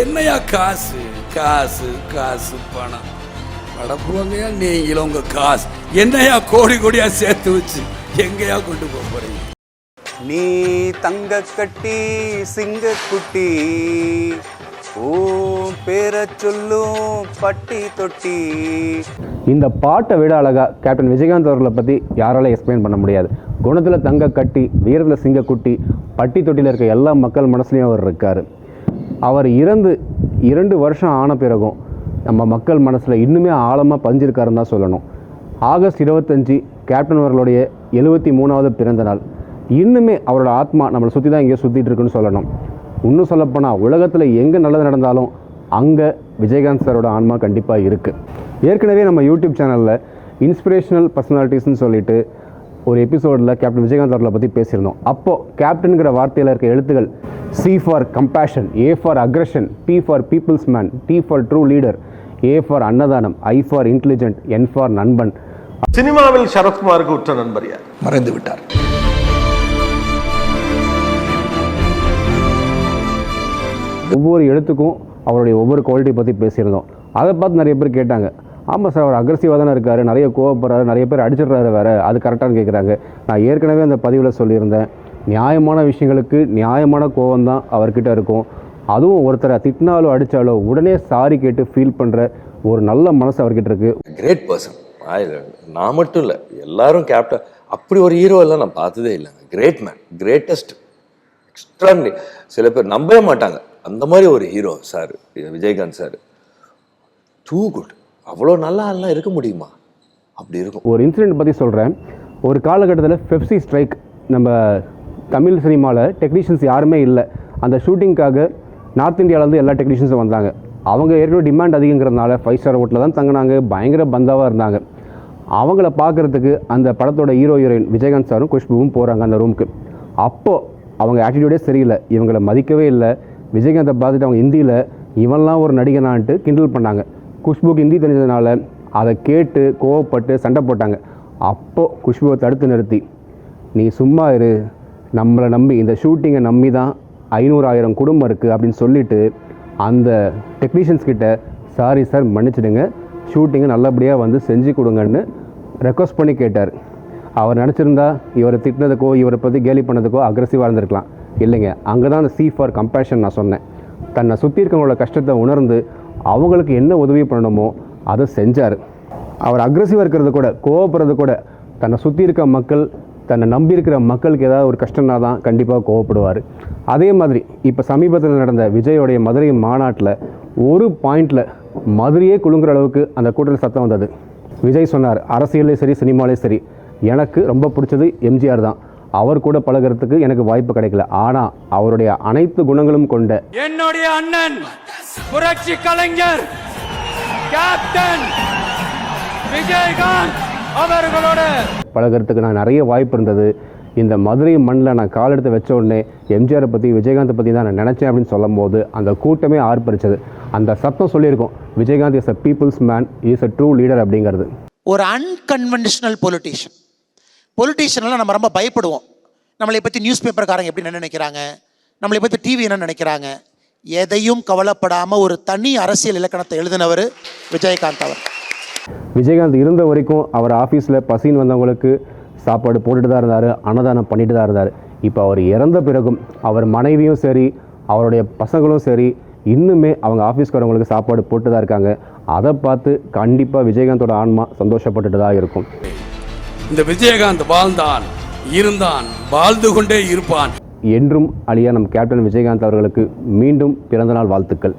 என்னையா காசு காசு காசு பணம் படப்புவாங்கயா நீங்களும் உங்க காசு என்னையா கோடி கோடியா சேர்த்து வச்சு எங்கேயா கொண்டு போக போறீங்க? நீ தங்க கட்டி சிங்க குட்டி ஓ பேர சொல்லும் பட்டி தொட்டி. இந்த பாட்டை விட அழகா கேப்டன் விஜயகாந்த் அவர்களை பற்றி யாரால எக்ஸ்பிளைன் பண்ண முடியாது. குணத்தில் தங்க கட்டி, வீரத்தில் சிங்கக்குட்டி, பட்டி தொட்டியில் இருக்க எல்லா மக்கள் மனசுலையும் அவர் இருக்கார். அவர் இறந்து 2 வருஷம் ஆன பிறகும் நம்ம மக்கள் மனசில் இன்னுமே ஆழமாக பதிஞ்சிருக்காருன்னு தான் சொல்லணும். ஆகஸ்ட் 25 கேப்டன் அவர்களுடைய 73வது பிறந்த நாள். இன்னுமே அவரோட ஆத்மா நம்மளை சுற்றி தான் இங்கே சுற்றிட்டு இருக்குன்னு சொல்லணும். இன்னும் சொல்லப்போனால் உலகத்தில் எங்கே நல்லது நடந்தாலும் அங்கே விஜயகாந்த் சாரோட ஆன்மா கண்டிப்பாக இருக்குது. ஏற்கனவே நம்ம யூடியூப் சேனலில் இன்ஸ்பிரேஷனல் பர்சனாலிட்டிஸ்ன்னு சொல்லிட்டு ஒரு எபிசோடில் கேப்டன் விஜயகாந்த் அவர்களை பற்றி பேசியிருந்தோம். அப்போது கேப்டனுங்கிற வார்த்தையில் இருக்க எழுத்துக்கள் C for compassion, A for aggression, P for people's man, T for true leader, A for அன்னதானம், I for intelligent, N for நண்பன். சினிமாவில் சரத்குமாருக்கு உற்ற நண்பர் யார்? மறைந்து விட்டார். ஒவ்வொரு எழுத்துக்கும் அவருடைய ஒவ்வொரு குவாலிட்டி பற்றி பேசியிருந்தோம். அதை பார்த்து நிறைய பேர் கேட்டாங்க, ஆமாம் சார் அவர் அக்ரெசிவாக தானே இருக்கார், நிறைய கோவப்படுறாரு, நிறைய பேர் அடிச்சிடுறாரு வேறு, அது கரெக்டானு கேட்குறாங்க. நான் ஏற்கனவே அந்த பதிவில் சொல்லியிருந்தேன், நியாயமான விஷயங்களுக்கு நியாயமான கோவம் தான் அவர்கிட்ட இருக்கும். அதுவும் ஒருத்தரை திட்டினாலோ அடித்தாலோ உடனே சாரி கேட்டு ஃபீல் பண்ணுற ஒரு நல்ல மனசு அவர்கிட்ட இருக்குது. Great person. நான் மட்டும் இல்லை, எல்லாரும் கேப்டன் அப்படி ஒரு ஹீரோ எல்லாம் நான் பார்த்ததே இல்லைங்க. Great man, greatest, extraordinary. சில பேர் நம்பவே மாட்டாங்க, அந்த மாதிரி ஒரு hero sir Vijayakanth sir. Too good. அவ்வளோ நல்லா எல்லாம் இருக்க முடியுமா? அப்படி இருக்கும். ஒரு இன்சிடென்ட் பற்றி சொல்கிறேன். ஒரு காலகட்டத்தில் பெப்சி ஸ்ட்ரைக், நம்ம தமிழ் சினிமாவில் டெக்னீஷியன்ஸ் யாருமே இல்லை. அந்த ஷூட்டிங்காக நார்த் இந்தியாவிலேருந்து எல்லா டெக்னீஷியன்ஸும் வந்தாங்க. அவங்க ஏற்கனவே டிமாண்ட் அதிகங்கிறதுனால 5 ஸ்டார் ஹோட்டலில் தான் தங்கினாங்க. பயங்கர பந்தாவாக இருந்தாங்க. அவங்கள பார்க்குறதுக்கு அந்த படத்தோட ஹீரோயின் விஜயகாந்த் சாரும் குஷ்புவும் போகிறாங்க அந்த ரூமுக்கு. அப்போது அவங்க ஆட்டிடியூடே சரியில்லை, இவங்களை மதிக்கவே இல்லை. விஜயகாந்தை பார்த்துட்டு அவங்க ஹிந்தியில் இவன்லாம் ஒரு நடிகனான்ட்டு கிண்டல் பண்ணாங்க. குஷ்புக்கு ஹிந்தி தெரிஞ்சதுனால அதை கேட்டு கோவப்பட்டு சண்டை போட்டாங்க. அப்போது குஷ்புவை தடுத்து நிறுத்தி, நீ சும்மா இரு, நம்மளை நம்பி இந்த ஷூட்டிங்கை நம்பி தான் 500,000 குடும்பம் இருக்குது அப்படின்னு சொல்லிவிட்டு அந்த டெக்னீஷியன்ஸ் கிட்ட சாரி சார் மன்னிச்சிடுங்க, ஷூட்டிங்கை நல்லபடியாக வந்து செஞ்சு கொடுங்கன்னு ரெக்வஸ்ட் பண்ணி கேட்டார். அவர் நினச்சிருந்தா இவரை திட்டினதுக்கோ இவரை பற்றி கேலி பண்ணதுக்கோ அக்ரெசிவாக இருந்திருக்கலாம். இல்லைங்க, அங்கே தான் அந்த C ஃபார் கம்பேஷன் நான் சொன்னேன். தன்னை சுற்றி இருக்கவங்களோட கஷ்டத்தை உணர்ந்து அவங்களுக்கு என்ன உதவி பண்ணணுமோ அதை செஞ்சார். அவர் அக்ரெசிவாக இருக்கிறது கூட, கோவப்படுறது கூட, தன்னை சுற்றி இருக்க மக்கள், தன்னை நம்பி இருக்கிற மக்களுக்கு ஏதாவது ஒரு கஷ்டம்னா தான் கண்டிப்பாக கோவப்படுவார். அதே மாதிரி இப்போ சமீபத்தில் நடந்த விஜயோடைய மதுரை மாநாட்டில் ஒரு பாயிண்டில் மதுரையே குலுங்குற அளவுக்கு அந்த கூட்டத்தில் சத்தம் வந்தது. விஜய் சொன்னார், அரசியலே சரி சினிமாலே சரி எனக்கு ரொம்ப பிடிச்சது எம்ஜிஆர் தான், அவர் கூட பழகிறதுக்கு எனக்கு வாய்ப்பு கிடைக்கல, ஆனால் அவருடைய அனைத்து குணங்களும் கொண்ட என்னுடைய அண்ணன் புரட்சி கலைஞர் கேப்டன் விஜயகாந்த் அவர்களோட பழகிறதுக்கு நான் நிறைய வாய்ப்பு இருந்தது. இந்த மதுரை மண்ணில் நான் கால் எடுத்து வச்ச உடனே எம்ஜிஆரை பற்றி விஜயகாந்தை பற்றி தான் நான் நினச்சேன் அப்படின்னு சொல்லும் போது அந்த கூட்டமே ஆர்ப்பரிச்சது. அந்த சத்தம் சொல்லியிருக்கோம், Vijayakanth is a peoples man, is a true leader அப்படிங்கிறது. ஒரு அன்கன்வென்ஷனல் பொலிட்டீஷியன்லாம் நம்ம ரொம்ப பயப்படுவோம். நம்மளை பற்றி நியூஸ் பேப்பர்காரங்க எப்படி என்ன நினைக்கிறாங்க, நம்மளை பற்றி டிவி என்ன நினைக்கிறாங்க, எதையும் கவலைப்படாமல் ஒரு தனி அரசியல் இலக்கணத்தை எழுதினவர் விஜயகாந்த் அவர். விஜயகாந்த் இருந்த வரைக்கும் அவர் ஆஃபீஸில் பசின்னு வந்தவங்களுக்கு சாப்பாடு போட்டுட்டு தான் இருந்தார், அன்னதானம் பண்ணிட்டு தான் இருந்தார். இப்போ அவர் இறந்த பிறகும் அவர் மனைவியும் சரி அவருடைய பசங்களும் சரி இன்னுமே அவங்க ஆஃபீஸ்க்கு வரவங்களுக்கு சாப்பாடு போட்டு தான் இருக்காங்க. அதை பார்த்து கண்டிப்பாக விஜயகாந்தோட ஆன்மா சந்தோஷப்பட்டுட்டு தான் இருக்கும். இந்த விஜயகாந்த் வாழ்ந்தான், இருந்தான், வாழ்ந்து கொண்டே இருப்பான் என்றும் அழியா நம் கேப்டன் விஜயகாந்த் அவர்களுக்கு மீண்டும் பிறந்தநாள் வாழ்த்துக்கள்.